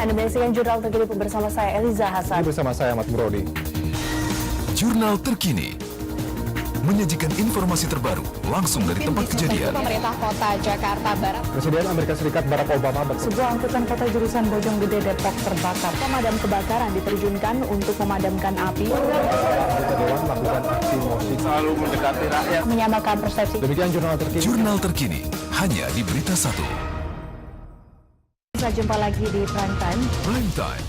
Anda menyaksikan Jurnal Terkini bersama saya Eliza Hasan. Bersama saya Ahmad Brody. Jurnal Terkini menyajikan informasi terbaru langsung dari tempat kejadian. Pemerintah Kota Jakarta Barat. Presiden Amerika Serikat Barack Obama Sebuah angkutan kota jurusan Bojonggede Depok terbakar. Pemadam kebakaran diterjunkan untuk memadamkan api. Dewan melakukan aksi musik selalu mendekati rakyat. Menyamakan persepsi. Demikian Jurnal Terkini. Jurnal Terkini hanya di Berita 1. Kita jumpa lagi di Prime Time. Prime Time.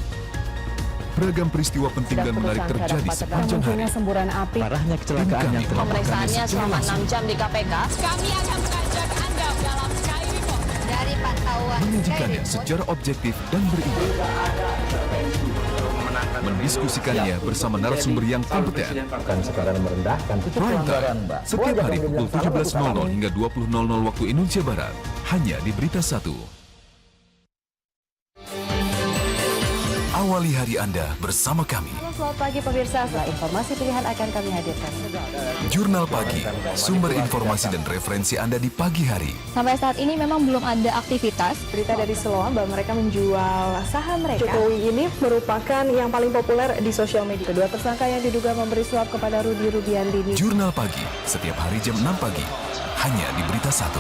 Beragam peristiwa penting dan menarik terjadi sepanjang hari. Munculnya semburan api. Parahnya kecelakaan yang telah Pemeriksaannya selama 6 jam di KPK. Kami akan mengajak Anda dalam Sky Report. Dari pantauan Menyajikannya secara objektif dan berimbang. Mendiskusikannya bersama narasumber yang kompeten. Dan sekarang merendahkan Prime Time. Setiap hari pukul 17.00 hingga 20.00 waktu Indonesia Barat. Hanya di Berita 1. Awali hari Anda bersama kami. Selamat pagi pemirsa. Setelah informasi pilihan akan kami hadirkan. Jurnal Pagi, sumber informasi dan referensi Anda di pagi hari. Sampai saat ini memang belum ada aktivitas. Berita dari Siloam bahwa mereka menjual saham mereka. Jokowi ini merupakan yang paling populer di sosial media. Kedua tersangka yang diduga memberi suap kepada Rudi Rubiandini. Jurnal Pagi, setiap hari jam 6 pagi. Hanya di Berita 1.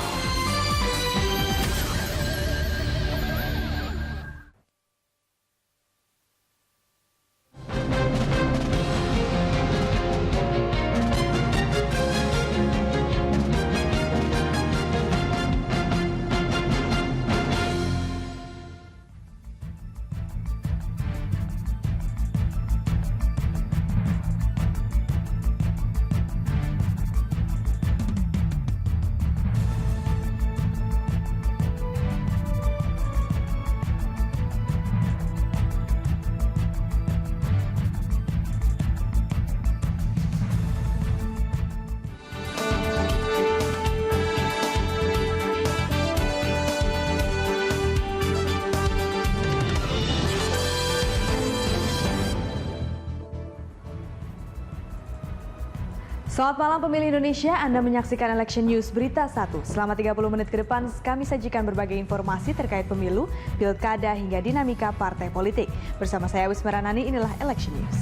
Selamat malam pemilih Indonesia, Anda menyaksikan Election News Berita 1. Selama 30 menit ke depan, kami sajikan berbagai informasi terkait pemilu, pilkada hingga dinamika partai politik. Bersama saya Wisma Ranani, inilah Election News.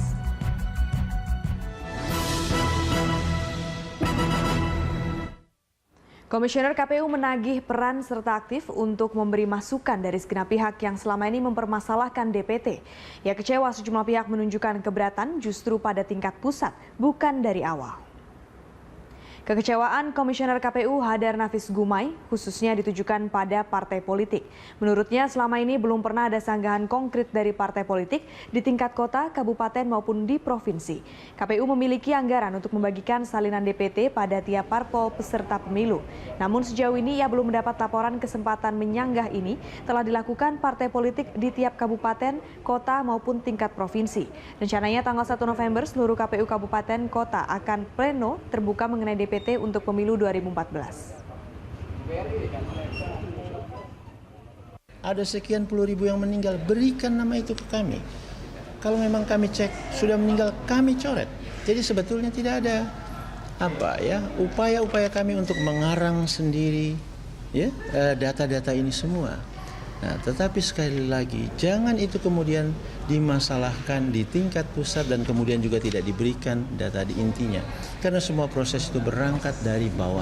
Komisioner KPU menagih peran serta aktif untuk memberi masukan dari segenap pihak yang selama ini mempermasalahkan DPT. Ia kecewa sejumlah pihak menunjukkan keberatan justru pada tingkat pusat, bukan dari awal. Kekecewaan Komisioner KPU Hadar Nafis Gumai khususnya ditujukan pada partai politik. Menurutnya selama ini belum pernah ada sanggahan konkret dari partai politik di tingkat kota, kabupaten maupun di provinsi. KPU memiliki anggaran untuk membagikan salinan DPT pada tiap parpol peserta pemilu. Namun sejauh ini ia belum mendapat laporan kesempatan menyanggah ini telah dilakukan partai politik di tiap kabupaten, kota maupun tingkat provinsi. Rencananya tanggal 1 November seluruh KPU kabupaten kota akan pleno terbuka mengenai DPT untuk pemilu 2014. Ada sekian puluh ribu yang meninggal, berikan nama itu ke kami. Kalau memang kami cek sudah meninggal, kami coret. Jadi sebetulnya tidak ada upaya-upaya kami untuk mengarang sendiri data-data ini semua. Nah, tetapi sekali lagi, jangan itu kemudian dimasalahkan di tingkat pusat dan kemudian juga tidak diberikan data di intinya. Karena semua proses itu berangkat dari bawah.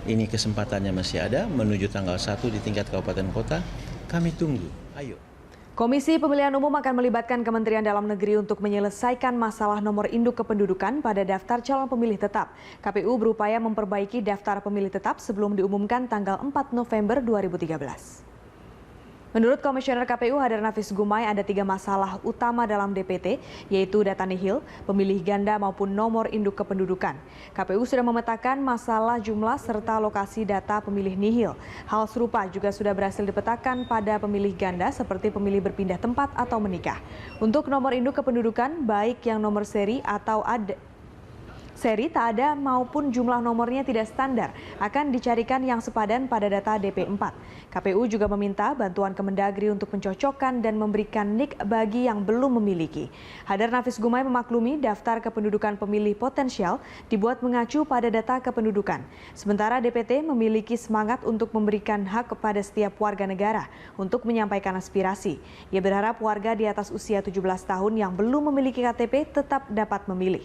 Ini kesempatannya masih ada menuju tanggal 1 di tingkat kabupaten kota. Kami tunggu. Ayo. Komisi Pemilihan Umum akan melibatkan Kementerian Dalam Negeri untuk menyelesaikan masalah nomor induk kependudukan pada daftar calon pemilih tetap. KPU berupaya memperbaiki daftar pemilih tetap sebelum diumumkan tanggal 4 November 2013. Menurut Komisioner KPU Hadar Nafis Gumai ada 3 masalah utama dalam DPT, yaitu data nihil, pemilih ganda maupun nomor induk kependudukan. KPU sudah memetakan masalah jumlah serta lokasi data pemilih nihil. Hal serupa juga sudah berhasil dipetakan pada pemilih ganda seperti pemilih berpindah tempat atau menikah. Untuk nomor induk kependudukan, baik yang nomor seri atau ada seri tak ada maupun jumlah nomornya tidak standar akan dicarikan yang sepadan pada data DP4. KPU juga meminta bantuan Kemendagri untuk mencocokkan dan memberikan NIK bagi yang belum memiliki. Hadar Nafis Gumai memaklumi daftar kependudukan pemilih potensial dibuat mengacu pada data kependudukan. Sementara DPT memiliki semangat untuk memberikan hak kepada setiap warga negara untuk menyampaikan aspirasi. Ia berharap warga di atas usia 17 tahun yang belum memiliki KTP tetap dapat memilih.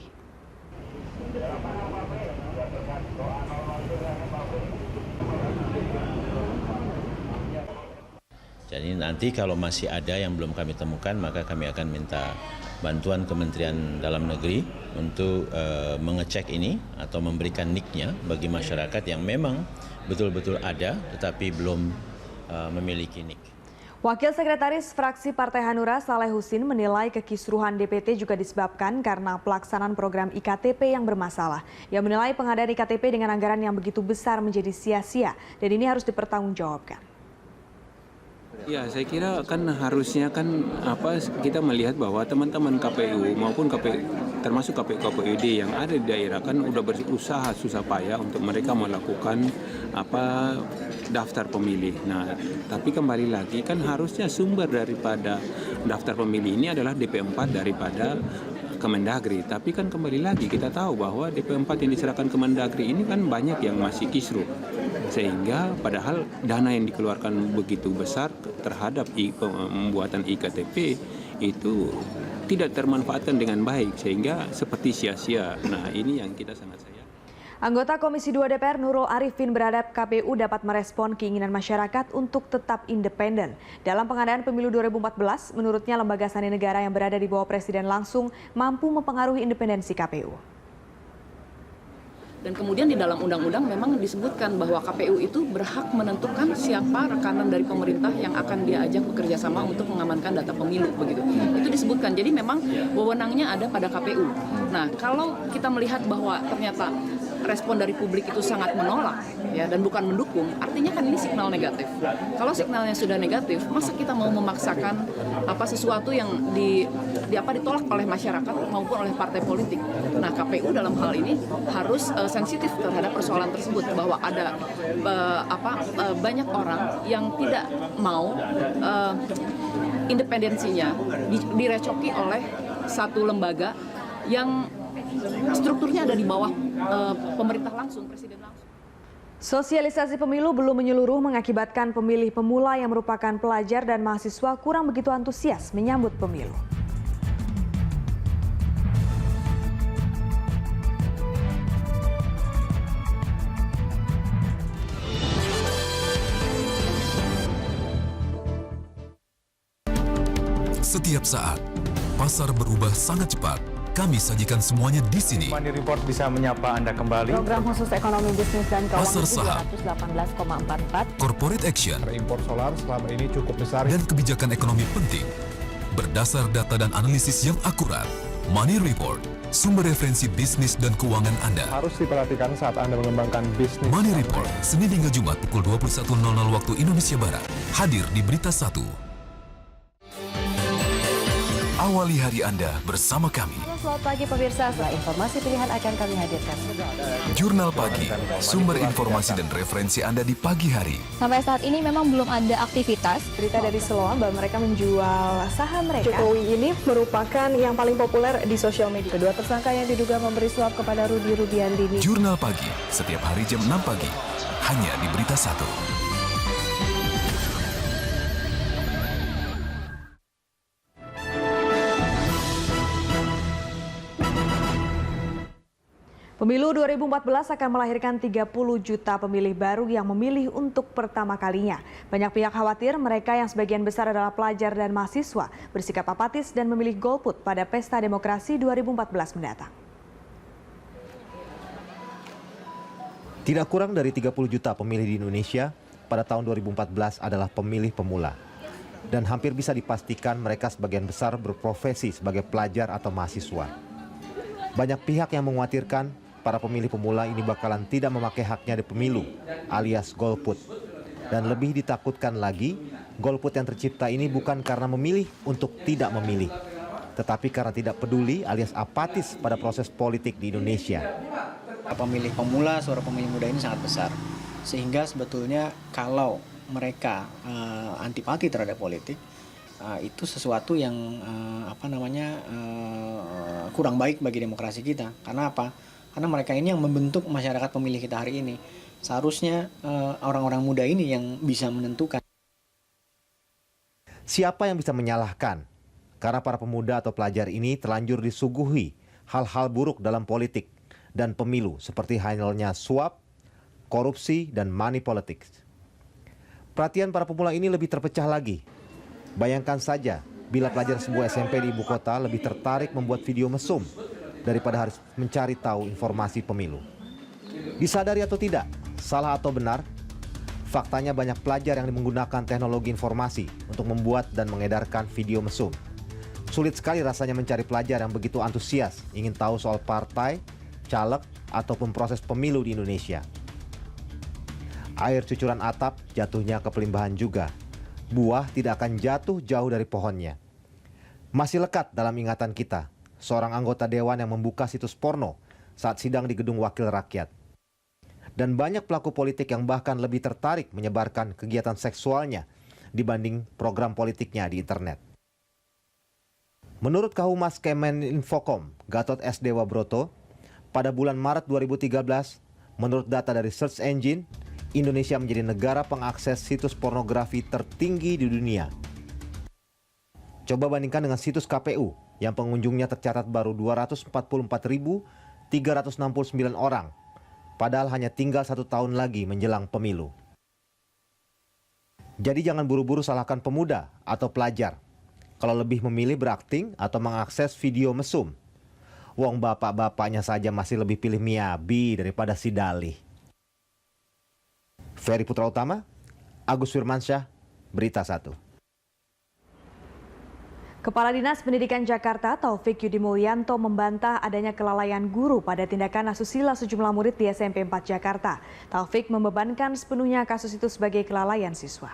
Jadi nanti kalau masih ada yang belum kami temukan, maka kami akan minta bantuan Kementerian Dalam Negeri untuk mengecek ini atau memberikan NIK-nya bagi masyarakat yang memang betul-betul ada tetapi belum memiliki NIK. Wakil Sekretaris Fraksi Partai Hanura Saleh Husin menilai kekisruhan DPT juga disebabkan karena pelaksanaan program IKTP yang bermasalah. Ia menilai pengadaan IKTP dengan anggaran yang begitu besar menjadi sia-sia dan ini harus dipertanggungjawabkan. Ya, saya kira kan harusnya kita melihat bahwa teman-teman KPU maupun termasuk KPU-KPUD yang ada di daerah kan udah berusaha susah payah untuk mereka melakukan daftar pemilih. Nah, tapi kembali lagi kan harusnya sumber daripada daftar pemilih ini adalah DP4 daripada Kemendagri. Tapi kan kembali lagi kita tahu bahwa DP4 yang diserahkan Kemendagri ini kan banyak yang masih kisruh. Sehingga padahal dana yang dikeluarkan begitu besar terhadap pembuatan IKTP itu tidak termanfaatkan dengan baik sehingga seperti sia-sia. Nah, ini yang kita sangat sayang. Anggota Komisi 2 DPR Nurul Arifin berharap KPU dapat merespon keinginan masyarakat untuk tetap independen. Dalam pengadaan pemilu 2014, menurutnya lembaga sandi negara yang berada di bawah presiden langsung mampu mempengaruhi independensi KPU. Dan kemudian di dalam undang-undang memang disebutkan bahwa KPU itu berhak menentukan siapa rekanan dari pemerintah yang akan diajak bekerja sama untuk mengamankan data pemilu begitu. Itu disebutkan. Jadi memang wewenangnya ada pada KPU. Nah, kalau kita melihat bahwa ternyata respon dari publik itu sangat menolak ya dan bukan mendukung, artinya kan ini signal negatif. Kalau signalnya sudah negatif, masa kita mau memaksakan sesuatu yang ditolak oleh masyarakat maupun oleh partai politik. Nah, KPU dalam hal ini harus sensitif terhadap persoalan tersebut bahwa ada banyak orang yang tidak mau independensinya direcoki oleh satu lembaga yang strukturnya ada di bawah pemerintah langsung, presiden langsung. Sosialisasi pemilu belum menyeluruh mengakibatkan pemilih pemula yang merupakan pelajar dan mahasiswa kurang begitu antusias menyambut pemilu. Setiap saat, pasar berubah sangat cepat. Kami sajikan semuanya di sini. Money Report bisa menyapa Anda kembali. Program khusus ekonomi bisnis dan keuangan Pasar saham, 218,44. corporate action, Impor solar selama ini cukup besar. dan kebijakan ekonomi penting. Berdasar data dan analisis yang akurat, Money Report, sumber referensi bisnis dan keuangan Anda. Harus diperhatikan saat Anda mengembangkan bisnis. Money Report, Senin hingga Jumat pukul 21.00 waktu Indonesia Barat. Hadir di Berita 1. Awali hari Anda bersama kami. Selamat pagi pemirsa, setelah informasi pilihan akan kami hadirkan. Jurnal Pagi, sumber informasi dan referensi Anda di pagi hari. Sampai saat ini memang belum ada aktivitas. Berita dari Siloam bahwa mereka menjual saham mereka. Jokowi ini merupakan yang paling populer di sosial media. Kedua tersangka yang diduga memberi suap kepada Rudy Rudiantini. Jurnal Pagi, setiap hari jam 6 pagi, hanya di Berita 1. Pemilu 2014 akan melahirkan 30 juta pemilih baru yang memilih untuk pertama kalinya. Banyak pihak khawatir mereka yang sebagian besar adalah pelajar dan mahasiswa bersikap apatis dan memilih golput pada Pesta Demokrasi 2014 mendatang. Tidak kurang dari 30 juta pemilih di Indonesia pada tahun 2014 adalah pemilih pemula. Dan hampir bisa dipastikan mereka sebagian besar berprofesi sebagai pelajar atau mahasiswa. Banyak pihak yang mengkhawatirkan para pemilih pemula ini bakalan tidak memakai haknya di pemilu, alias golput. Dan lebih ditakutkan lagi, golput yang tercipta ini bukan karena memilih untuk tidak memilih, tetapi karena tidak peduli alias apatis pada proses politik di Indonesia. Pemilih pemula, suara pemilih muda ini sangat besar. Sehingga sebetulnya kalau mereka antipati terhadap politik, itu sesuatu yang kurang baik bagi demokrasi kita. Karena apa? Karena mereka ini yang membentuk masyarakat pemilih kita hari ini. Seharusnya orang-orang muda ini yang bisa menentukan. Siapa yang bisa menyalahkan? Karena para pemuda atau pelajar ini terlanjur disuguhi hal-hal buruk dalam politik dan pemilu seperti halnya suap, korupsi, dan money politics. Perhatian para pemula ini lebih terpecah lagi. Bayangkan saja bila pelajar sebuah SMP di ibu kota lebih tertarik membuat video mesum daripada harus mencari tahu informasi pemilu. Disadari atau tidak, salah atau benar, faktanya banyak pelajar yang menggunakan teknologi informasi untuk membuat dan mengedarkan video mesum. Sulit sekali rasanya mencari pelajar yang begitu antusias ingin tahu soal partai, caleg, ataupun proses pemilu di Indonesia. Air cucuran atap jatuhnya ke pelimbahan juga. Buah tidak akan jatuh jauh dari pohonnya. Masih lekat dalam ingatan kita, seorang anggota dewan yang membuka situs porno saat sidang di Gedung Wakil Rakyat. Dan banyak pelaku politik yang bahkan lebih tertarik menyebarkan kegiatan seksualnya dibanding program politiknya di internet. Menurut Kahumas Kemeninfokom, Gatot S. Dewa Broto, pada bulan Maret 2013, menurut data dari Search Engine, Indonesia menjadi negara pengakses situs pornografi tertinggi di dunia. Coba bandingkan dengan situs KPU yang pengunjungnya tercatat baru 244.369 orang, padahal hanya tinggal 1 tahun lagi menjelang pemilu. Jadi jangan buru-buru salahkan pemuda atau pelajar kalau lebih memilih berakting atau mengakses video mesum. Wong bapak-bapaknya saja masih lebih pilih Miyabi daripada si Dalih. Ferry Putra Utama, Agus Firmansyah, Berita 1. Kepala Dinas Pendidikan Jakarta Taufik Yudi Mulyanto membantah adanya kelalaian guru pada tindakan asusila sejumlah murid di SMP 4 Jakarta. Taufik membebankan sepenuhnya kasus itu sebagai kelalaian siswa.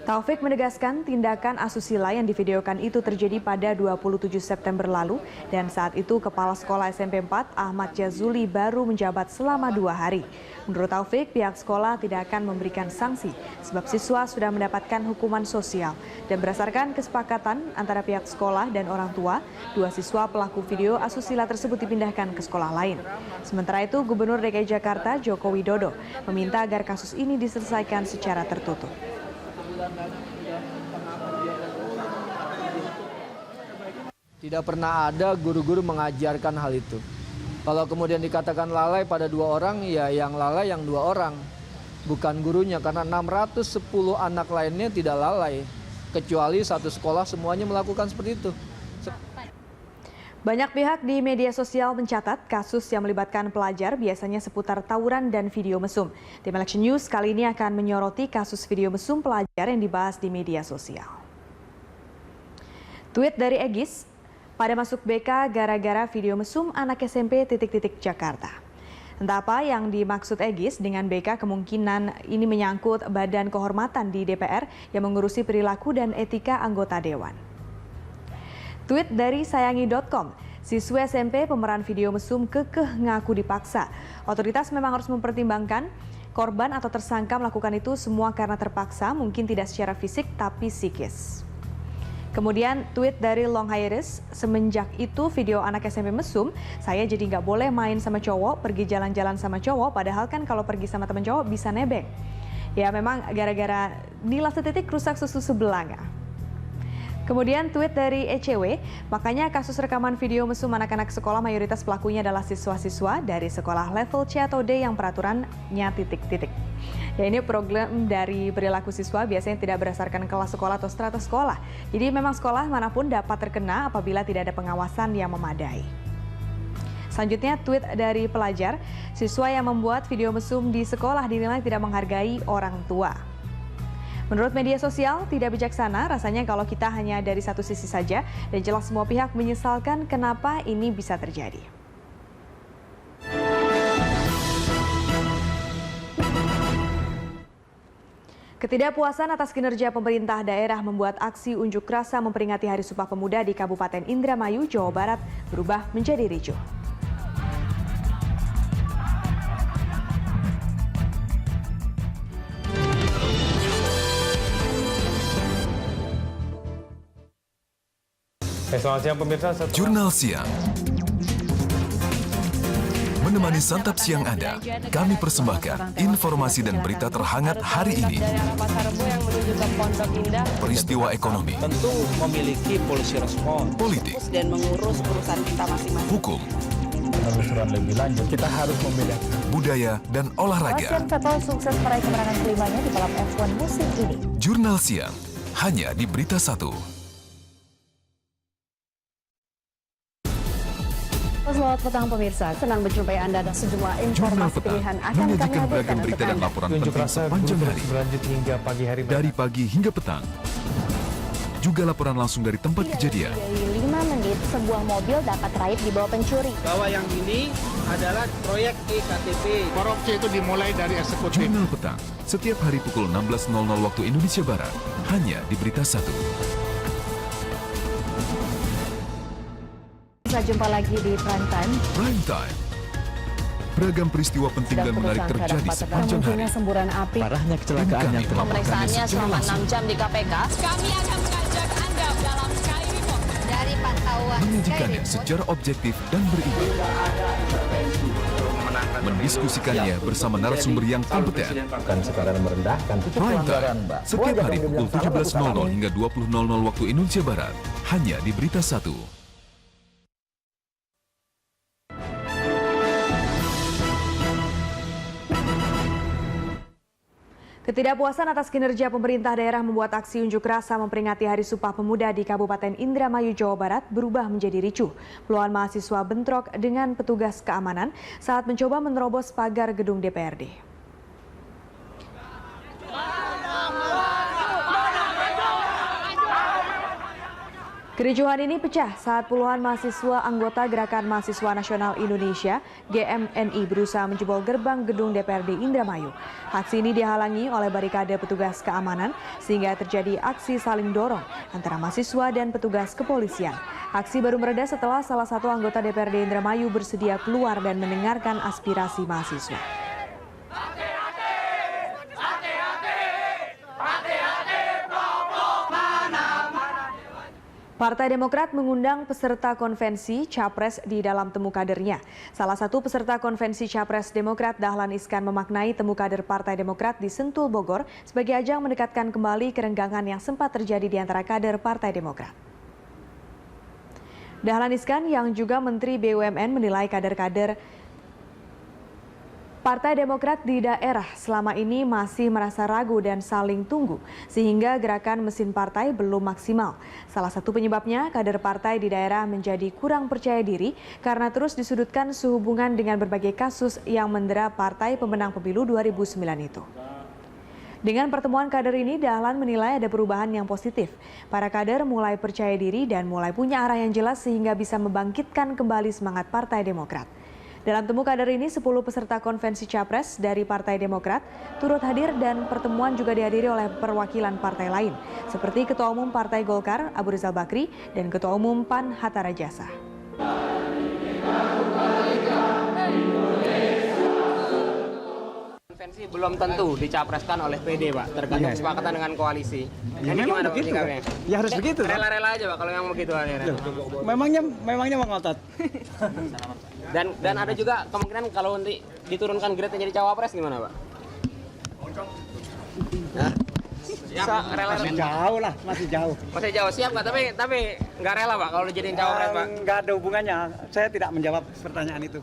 Taufik menegaskan tindakan asusila yang divideokan itu terjadi pada 27 September lalu dan saat itu Kepala Sekolah SMP 4 Ahmad Jazuli baru menjabat selama 2 hari. Menurut Taufik, pihak sekolah tidak akan memberikan sanksi sebab siswa sudah mendapatkan hukuman sosial. Dan berdasarkan kesepakatan antara pihak sekolah dan orang tua, 2 siswa pelaku video asusila tersebut dipindahkan ke sekolah lain. Sementara itu, Gubernur DKI Jakarta Joko Widodo meminta agar kasus ini diselesaikan secara tertutup. Tidak pernah ada guru-guru mengajarkan hal itu. Kalau kemudian dikatakan lalai pada 2 orang, ya yang lalai yang 2 orang. Bukan gurunya, karena 610 anak lainnya tidak lalai. Kecuali satu sekolah semuanya melakukan seperti itu. Banyak pihak di media sosial mencatat kasus yang melibatkan pelajar biasanya seputar tawuran dan video mesum. Tim Election News kali ini akan menyoroti kasus video mesum pelajar yang dibahas di media sosial. Tweet dari Egis, pada masuk BK gara-gara video mesum anak SMP ... Jakarta. Entah apa yang dimaksud Egis dengan BK, kemungkinan ini menyangkut Badan Kehormatan di DPR yang mengurusi perilaku dan etika anggota Dewan. Tweet dari sayangi.com, siswa SMP pemeran video mesum kekeh ngaku dipaksa. Otoritas memang harus mempertimbangkan korban atau tersangka melakukan itu semua karena terpaksa, mungkin tidak secara fisik tapi psikis. Kemudian tweet dari Long Hairis, semenjak itu video anak SMP mesum, saya jadi nggak boleh main sama cowok, pergi jalan-jalan sama cowok, padahal kan kalau pergi sama teman cowok bisa nebeng. Ya memang gara-gara Nila setitik rusak susu sebelanga. Kemudian tweet dari ECW, makanya kasus rekaman video mesum anak-anak sekolah mayoritas pelakunya adalah siswa-siswa dari sekolah level C atau D yang peraturannya ... Ya ini program dari perilaku siswa biasanya tidak berdasarkan kelas sekolah atau strata sekolah. Jadi memang sekolah manapun dapat terkena apabila tidak ada pengawasan yang memadai. Selanjutnya tweet dari pelajar, siswa yang membuat video mesum di sekolah dinilai tidak menghargai orang tua. Menurut media sosial, tidak bijaksana rasanya kalau kita hanya dari satu sisi saja dan jelas semua pihak menyesalkan kenapa ini bisa terjadi. Ketidakpuasan atas kinerja pemerintah daerah membuat aksi unjuk rasa memperingati Hari Sumpah Pemuda di Kabupaten Indramayu, Jawa Barat berubah menjadi ricuh. Selamat siang pemirsa. Jurnal Siang. Menemani santap siang Anda, kami persembahkan informasi dan berita terhangat hari ini. Peristiwa ekonomi, Tentu memiliki polisi respon. politik, Dan mengurus urusan kita masing-masing. hukum, Penelusuran lebih lanjut, kita harus membedakan. budaya, dan olahraga. Sebastian Vettel sukses meraih kemenangan kelimanya di balap F1 musim ini. Jurnal Siang, hanya di Berita 1. Selamat petang pemirsa, senang berjumpa Anda dan sejumlah Jurnal informasi Petang pilihan akan kami menyajikan beragam hadirkan berita untuk dan Anda. laporan Unjuk penting rasa sepanjang gubernur hari, berlanjut hingga pagi hari. dari pagi hingga petang. Juga laporan langsung dari tempat kejadian. Dari 5 menit, sebuah mobil dapat raib di bawah pencuri. Bahwa yang ini adalah proyek IKTP. Korupsi itu dimulai dari eksekutif. Jurnal Petang, setiap hari pukul 16.00 waktu Indonesia Barat, hanya di Berita 1. Kita jumpa lagi di Prime Time. Prime Time. Beragam peristiwa penting dan menarik terjadi sepanjang hari. Munculnya semburan api. Parahnya kecelakaan yang telah Pemeriksaannya selama 6 jam di KPK. Kami akan mengajak Anda dalam Sky Report. Dari pantauan Menyajikannya secara objektif dan berimbang. Mendiskusikannya bersama narasumber yang kompeten. bukan sekadar merendahkan. Itu Prime pelanggaran, Time, Mbak. setiap hari pukul 17.00 hingga 20.00 waktu Indonesia Barat, hanya di Berita 1. Ketidakpuasan atas kinerja pemerintah daerah membuat aksi unjuk rasa memperingati Hari Sumpah Pemuda di Kabupaten Indramayu, Jawa Barat berubah menjadi ricuh. Puluhan mahasiswa bentrok dengan petugas keamanan saat mencoba menerobos pagar gedung DPRD. Kericuhan ini pecah saat puluhan mahasiswa anggota Gerakan Mahasiswa Nasional Indonesia (GMNI) berusaha menjebol gerbang gedung DPRD Indramayu. Aksi ini dihalangi oleh barikade petugas keamanan sehingga terjadi aksi saling dorong antara mahasiswa dan petugas kepolisian. Aksi baru mereda setelah salah satu anggota DPRD Indramayu bersedia keluar dan mendengarkan aspirasi mahasiswa. Partai Demokrat mengundang peserta konvensi Capres di dalam temu kadernya. Salah satu peserta konvensi Capres Demokrat, Dahlan Iskan, memaknai temu kader Partai Demokrat di Sentul, Bogor sebagai ajang mendekatkan kembali kerenggangan yang sempat terjadi di antara kader Partai Demokrat. Dahlan Iskan yang juga Menteri BUMN menilai kader-kader Partai Demokrat di daerah selama ini masih merasa ragu dan saling tunggu, sehingga gerakan mesin partai belum maksimal. Salah satu penyebabnya, kader partai di daerah menjadi kurang percaya diri karena terus disudutkan sehubungan dengan berbagai kasus yang mendera partai pemenang pemilu 2009 itu. Dengan pertemuan kader ini, Dahlan menilai ada perubahan yang positif. Para kader mulai percaya diri dan mulai punya arah yang jelas sehingga bisa membangkitkan kembali semangat Partai Demokrat. Dalam temu kader ini, 10 peserta konvensi Capres dari Partai Demokrat turut hadir dan pertemuan juga dihadiri oleh perwakilan partai lain, seperti Ketua Umum Partai Golkar, Abu Rizal Bakri, dan Ketua Umum PAN, Hatta Rajasa. Konvensi belum tentu dicapreskan oleh PD, Pak, tergantung kesepakatan dengan koalisi. Ya, ini memang begitu. Ya harus begitu. Rela-rela aja, Pak, kalau yang begitu. Memangnya mau ngotot. Dan ada juga kemungkinan kalau nanti diturunkan grade jadi cawapres gimana, Pak? Masih jauh lah, masih jauh. Masih jauh, siap nggak? Tapi nggak rela, Pak, kalau dijadiin cawapres, Pak? Nggak ada hubungannya. Saya tidak menjawab pertanyaan itu.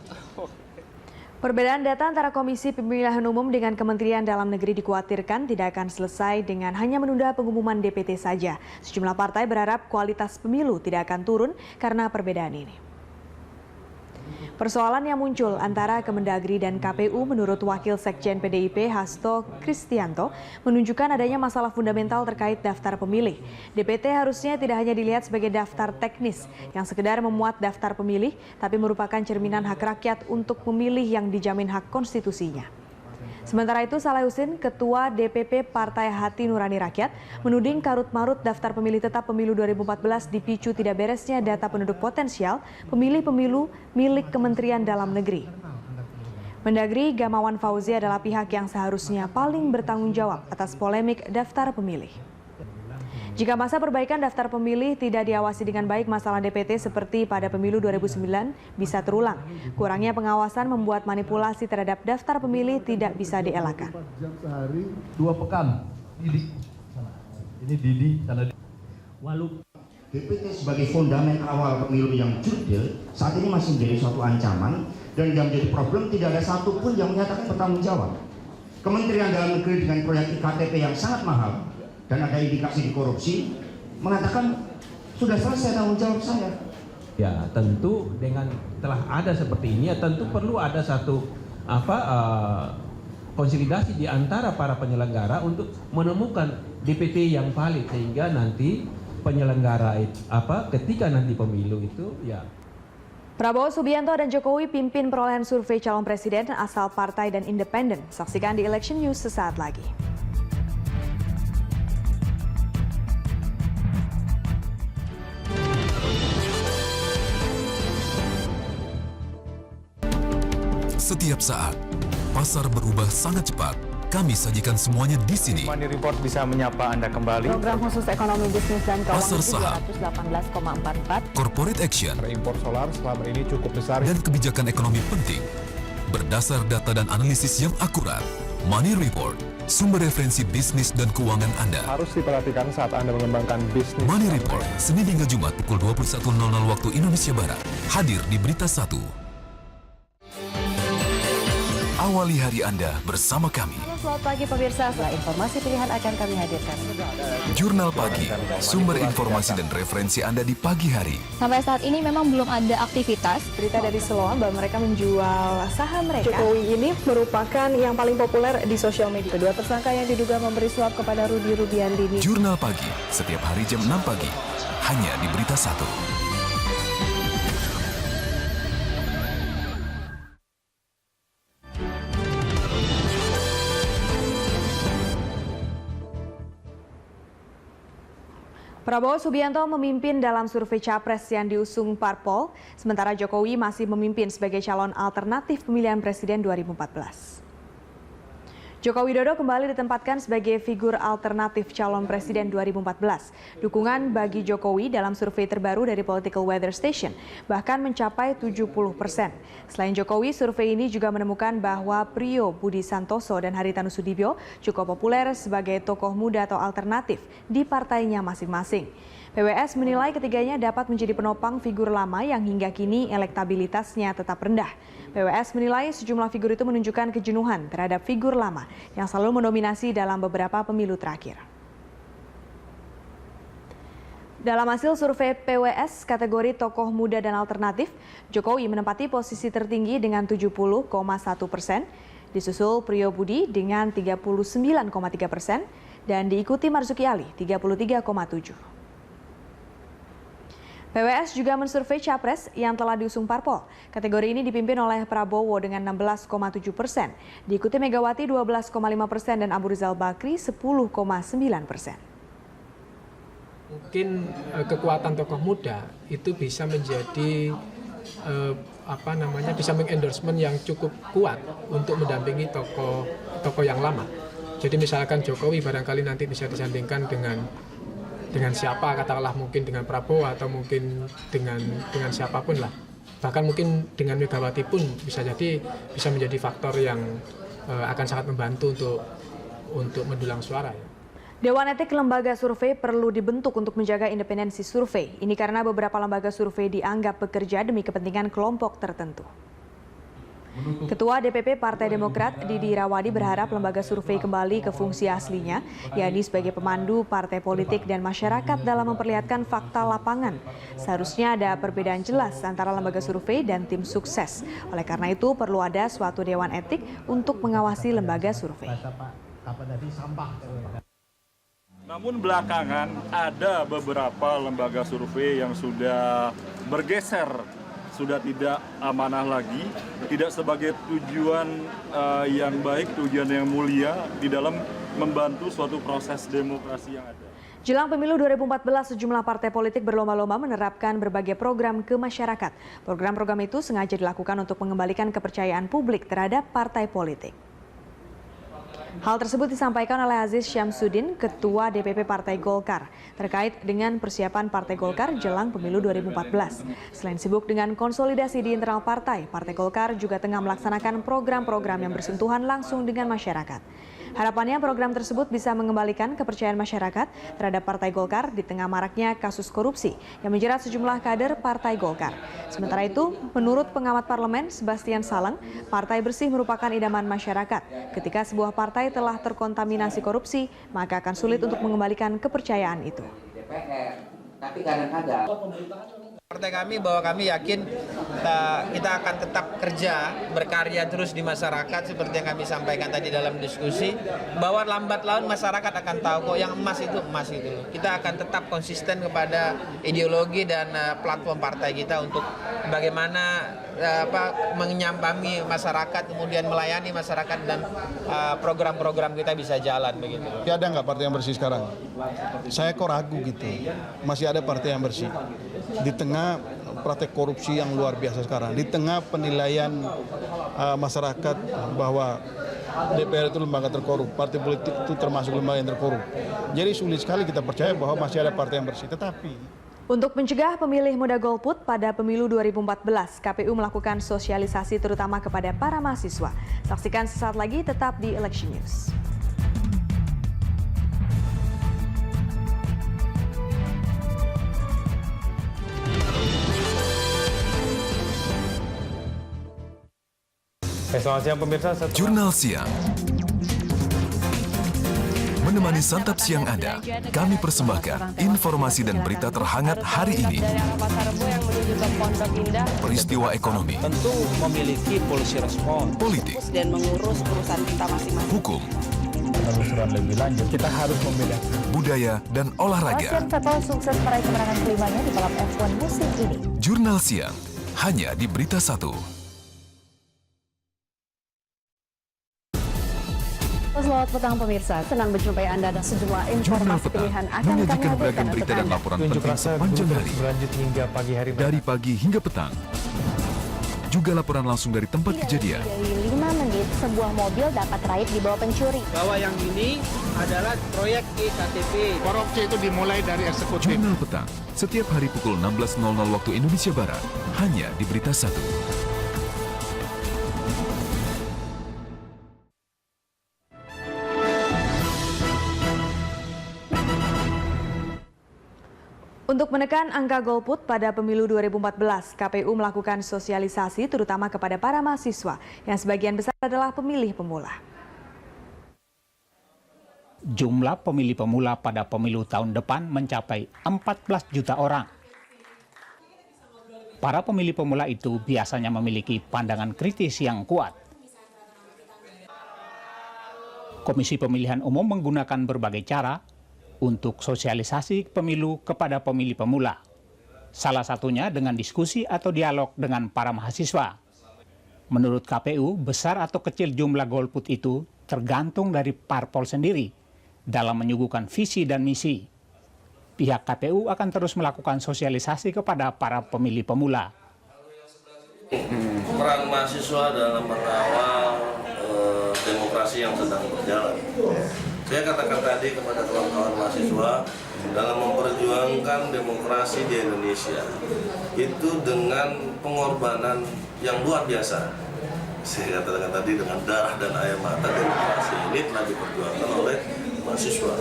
Perbedaan data antara Komisi Pemilihan Umum dengan Kementerian Dalam Negeri dikhawatirkan tidak akan selesai dengan hanya menunda pengumuman DPT saja. Sejumlah partai berharap kualitas pemilu tidak akan turun karena perbedaan ini. Persoalan yang muncul antara Kemendagri dan KPU menurut Wakil Sekjen PDIP Hasto Kristianto menunjukkan adanya masalah fundamental terkait daftar pemilih. DPT harusnya tidak hanya dilihat sebagai daftar teknis yang sekedar memuat daftar pemilih, tapi merupakan cerminan hak rakyat untuk memilih yang dijamin hak konstitusinya. Sementara itu, Saleh Husin, Ketua DPP Partai Hati Nurani Rakyat, menuding karut-marut daftar pemilih tetap pemilu 2014 dipicu tidak beresnya data penduduk potensial pemilih pemilu milik Kementerian Dalam Negeri. Mendagri Gamawan Fauzi adalah pihak yang seharusnya paling bertanggung jawab atas polemik daftar pemilih. Jika masa perbaikan daftar pemilih tidak diawasi dengan baik, masalah DPT seperti pada pemilu 2009 bisa terulang. Kurangnya pengawasan membuat manipulasi terhadap daftar pemilih tidak bisa dielakkan. Sehari 2 pekan. Ini Didi sana. Walaupun DPT sebagai fondamen awal pemilu yang jurdil saat ini masih menjadi suatu ancaman dan yang menjadi problem tidak ada satupun yang menyatakan bertanggung jawab. Kementerian Dalam Negeri dengan proyek IKTP yang sangat mahal dan ada indikasi korupsi mengatakan sudah selesai tanggung jawab saya. Ya, tentu dengan telah ada seperti ini, ya tentu perlu ada satu konsolidasi di antara para penyelenggara untuk menemukan DPT yang valid sehingga nanti penyelenggara ketika nanti pemilu itu ya. Prabowo Subianto dan Jokowi pimpin perolehan survei calon presiden asal partai dan independen. Saksikan di Election News sesaat lagi. Setiap saat, pasar berubah sangat cepat. Kami sajikan semuanya di sini. Money Report bisa menyapa Anda kembali. Program khusus ekonomi bisnis dan Pasar keuangan saham, 218,44. corporate action, Impor solar selama ini cukup besar. dan kebijakan ekonomi penting. Berdasar data dan analisis yang akurat, Money Report, sumber referensi bisnis dan keuangan Anda. Harus diperhatikan saat Anda mengembangkan bisnis. Money Report, Senin hingga Jumat pukul 21.00 waktu Indonesia Barat. Hadir di Berita 1. Awali hari Anda bersama kami. Selamat pagi pemirsa, setelah informasi pilihan akan kami hadirkan. Jurnal Pagi, sumber informasi dan referensi Anda di pagi hari. Sampai saat ini memang belum ada aktivitas. Berita dari Siloam bahwa mereka menjual saham mereka. Jokowi ini merupakan yang paling populer di sosial media. Kedua tersangka yang diduga memberi suap kepada Rudy Rubiandini. Jurnal Pagi, setiap hari jam 6 pagi, hanya di Berita 1. Prabowo Subianto memimpin dalam survei Capres yang diusung Parpol, sementara Jokowi masih memimpin sebagai calon alternatif pemilihan presiden 2014. Joko Widodo kembali ditempatkan sebagai figur alternatif calon presiden 2014. Dukungan bagi Jokowi dalam survei terbaru dari Political Weather Station bahkan mencapai 70%. Selain Jokowi, survei ini juga menemukan bahwa Priyo Budi Santoso dan Haritanu Sudibyo cukup populer sebagai tokoh muda atau alternatif di partainya masing-masing. PWS menilai ketiganya dapat menjadi penopang figur lama yang hingga kini elektabilitasnya tetap rendah. PWS menilai sejumlah figur itu menunjukkan kejenuhan terhadap figur lama yang selalu mendominasi dalam beberapa pemilu terakhir. Dalam hasil survei PWS kategori tokoh muda dan alternatif, Jokowi menempati posisi tertinggi dengan 70,1%, disusul Priyo Budi dengan 39,3% dan diikuti Marzuki Ali 33,7%. PWS juga mensurvei Capres yang telah diusung Parpol. Kategori ini dipimpin oleh Prabowo dengan 16,7%, diikuti Megawati 12,5% dan Abu Rizal Bakri 10,9%. Mungkin kekuatan tokoh muda itu bisa menjadi bisa mengendorsement yang cukup kuat untuk mendampingi tokoh yang lama. Jadi misalkan Jokowi barangkali nanti bisa disandingkan dengan siapa, katakanlah mungkin dengan Prabowo atau mungkin dengan siapapun lah. Bahkan mungkin dengan Megawati pun bisa menjadi faktor yang akan sangat membantu untuk mendulang suara. Dewan Etik Lembaga Survei perlu dibentuk untuk menjaga independensi survei. Ini karena beberapa lembaga survei dianggap bekerja demi kepentingan kelompok tertentu. Ketua DPP Partai Demokrat Didi Rawadi berharap lembaga survei kembali ke fungsi aslinya, yakni sebagai pemandu partai politik dan masyarakat dalam memperlihatkan fakta lapangan. Seharusnya ada perbedaan jelas antara lembaga survei dan tim sukses. Oleh karena itu perlu ada suatu dewan etik untuk mengawasi lembaga survei. Namun belakangan ada beberapa lembaga survei yang sudah bergeser sudah tidak amanah lagi, tidak sebagai tujuan yang baik, tujuan yang mulia di dalam membantu suatu proses demokrasi yang ada. Jelang pemilu 2014, sejumlah partai politik berlomba-lomba menerapkan berbagai program ke masyarakat. Program-program itu sengaja dilakukan untuk mengembalikan kepercayaan publik terhadap partai politik. Hal tersebut disampaikan oleh Aziz Syamsuddin, Ketua DPP Partai Golkar, terkait dengan persiapan Partai Golkar jelang pemilu 2014. Selain sibuk dengan konsolidasi di internal partai, Partai Golkar juga tengah melaksanakan program-program yang bersentuhan langsung dengan masyarakat. Harapannya program tersebut bisa mengembalikan kepercayaan masyarakat terhadap Partai Golkar di tengah maraknya kasus korupsi yang menjerat sejumlah kader Partai Golkar. Sementara itu, menurut pengamat parlemen Sebastian Salang, partai bersih merupakan idaman masyarakat. Ketika sebuah partai telah terkontaminasi korupsi, maka akan sulit untuk mengembalikan kepercayaan itu. Tapi kadang-kadang partai kami bahwa kami yakin kita akan tetap kerja, berkarya terus di masyarakat seperti yang kami sampaikan tadi dalam diskusi, bahwa lambat laun masyarakat akan tahu kok yang emas itu. Kita akan tetap konsisten kepada ideologi dan platform partai kita untuk bagaimana menyampaikan masyarakat, kemudian melayani masyarakat dan program-program kita bisa jalan begitu. Ada nggak partai yang bersih sekarang? Saya kok ragu gitu. Masih ada partai yang bersih. Di tengah praktek korupsi yang luar biasa sekarang, di tengah penilaian masyarakat bahwa DPR itu lembaga terkorup, partai politik itu termasuk lembaga yang terkorup. Jadi sulit sekali kita percaya bahwa masih ada partai yang bersih. Tetapi untuk mencegah pemilih muda golput pada pemilu 2014, KPU melakukan sosialisasi terutama kepada para mahasiswa. Saksikan sesaat lagi tetap di Election News. Selamat siang pemirsa. Jurnal Siang. Menemani santap siang Anda, kami persembahkan informasi dan berita terhangat hari ini. Peristiwa ekonomi, tentu memiliki polisi respon, politik, dan mengurus urusan kita masing-masing. hukum, Penelusuran lebih lanjut, kita harus membedakan budaya, dan olahraga. Sebastian Vettel sukses meraih kemenangan kelimanya di balap F1 musim ini. Jurnal Siang, hanya di Berita 1. Selamat petang pemirsa, senang berjumpa Anda dan sejumlah Jurnal informasi Petang pilihan akan kami menyajikan hadirkan beragam untuk berita dan Anda. laporan penting sepanjang hari. berlanjut hingga pagi hari. Dari pagi hingga petang. Juga laporan langsung dari tempat kejadian. Dari 5 menit, sebuah mobil dapat raib di bawah pencuri. bahwa yang ini adalah proyek iktp. korupsi itu dimulai dari eksekutif. Jurnal Petang, setiap hari pukul 16.00 waktu Indonesia Barat, hanya di Berita 1. Untuk menekan angka golput pada pemilu 2014, KPU melakukan sosialisasi terutama kepada para mahasiswa yang sebagian besar adalah pemilih pemula. Jumlah pemilih pemula pada pemilu tahun depan mencapai 14 juta orang. Para pemilih pemula itu biasanya memiliki pandangan kritis yang kuat. Komisi Pemilihan Umum menggunakan berbagai cara untuk sosialisasi pemilu kepada pemilih pemula. Salah satunya dengan diskusi atau dialog dengan para mahasiswa. Menurut KPU, besar atau kecil jumlah golput itu tergantung dari parpol sendiri dalam menyuguhkan visi dan misi. Pihak KPU akan terus melakukan sosialisasi kepada para pemilih pemula. Peran mahasiswa dalam mengawal demokrasi yang sedang berjalan. Saya katakan tadi kepada kawan-kawan mahasiswa dalam memperjuangkan demokrasi di Indonesia itu dengan pengorbanan yang luar biasa. Saya katakan tadi dengan darah dan air mata demokrasi ini telah diperjuangkan oleh mahasiswa.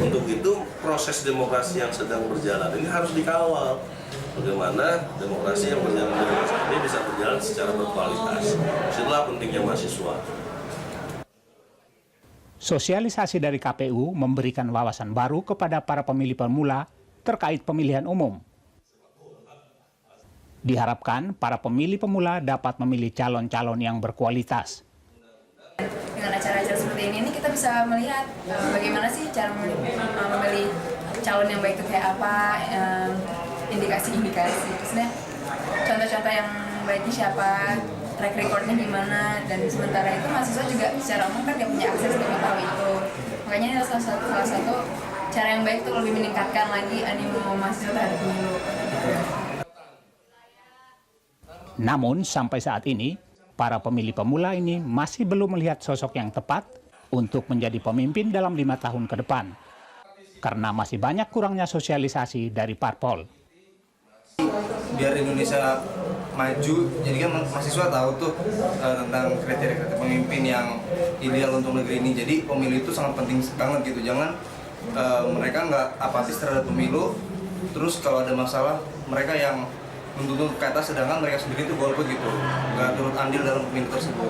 Untuk itu proses demokrasi yang sedang berjalan ini harus dikawal. Bagaimana demokrasi yang berjalan di Indonesia ini bisa berjalan secara berkualitas. Itulah pentingnya mahasiswa. Sosialisasi dari KPU memberikan wawasan baru kepada para pemilih pemula terkait pemilihan umum. Diharapkan para pemilih pemula dapat memilih calon-calon yang berkualitas. Dengan acara-acara seperti ini kita bisa melihat bagaimana sih cara memilih calon yang baik itu kayak apa, indikasi-indikasi. Terusnya contoh-contoh yang baiknya siapa, track recordnya gimana, dan sementara itu mahasiswa juga secara umum kan nggak punya akses untuk tahu itu. Makanya ini salah satu cara yang baik untuk lebih meningkatkan lagi animo mahasiswa terhadap pemilu. Namun sampai saat ini, para pemilih pemula ini masih belum melihat sosok yang tepat untuk menjadi pemimpin dalam 5 tahun ke depan. Karena masih banyak kurangnya sosialisasi dari parpol. Biar Indonesia maju, jadi kan mahasiswa tahu tuh tentang kriteria pemimpin yang ideal untuk negeri ini. Jadi pemilu itu sangat penting banget gitu. Jangan mereka nggak apatis terhadap pemilu, terus kalau ada masalah mereka yang menuntut ke atas, sedangkan mereka sendiri itu golput gitu, nggak turut andil dalam pemilu tersebut.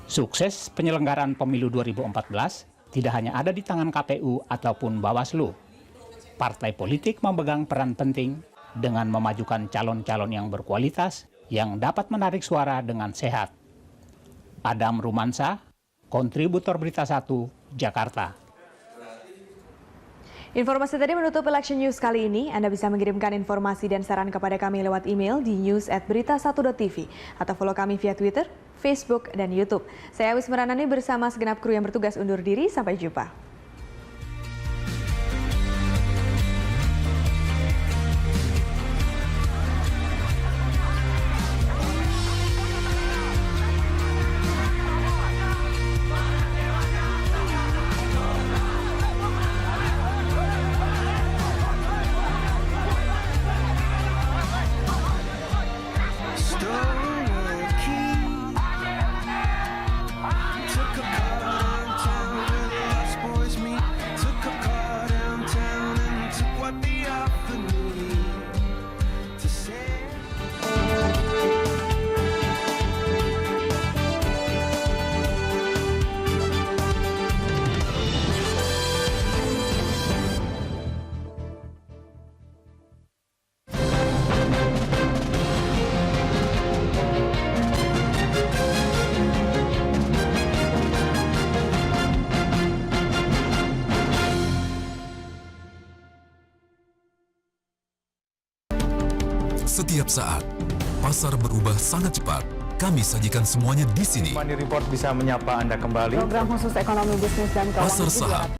Sukses penyelenggaraan pemilu 2014 tidak hanya ada di tangan KPU ataupun Bawaslu. Partai politik memegang peran penting dengan memajukan calon-calon yang berkualitas yang dapat menarik suara dengan sehat. Adam Rumansa, kontributor Berita 1, Jakarta. Informasi tadi menutup Election News kali ini. Anda bisa mengirimkan informasi dan saran kepada kami lewat email di news@berita1.tv atau follow kami via Twitter, Facebook, dan YouTube. Saya Wisma Ranani bersama segenap kru yang bertugas undur diri. Sampai jumpa. Setiap saat, pasar berubah sangat cepat. Kami sajikan semuanya di sini. Money Report bisa menyapa Anda kembali. Program khusus ekonomi bisnis dan keuangan Pasar saham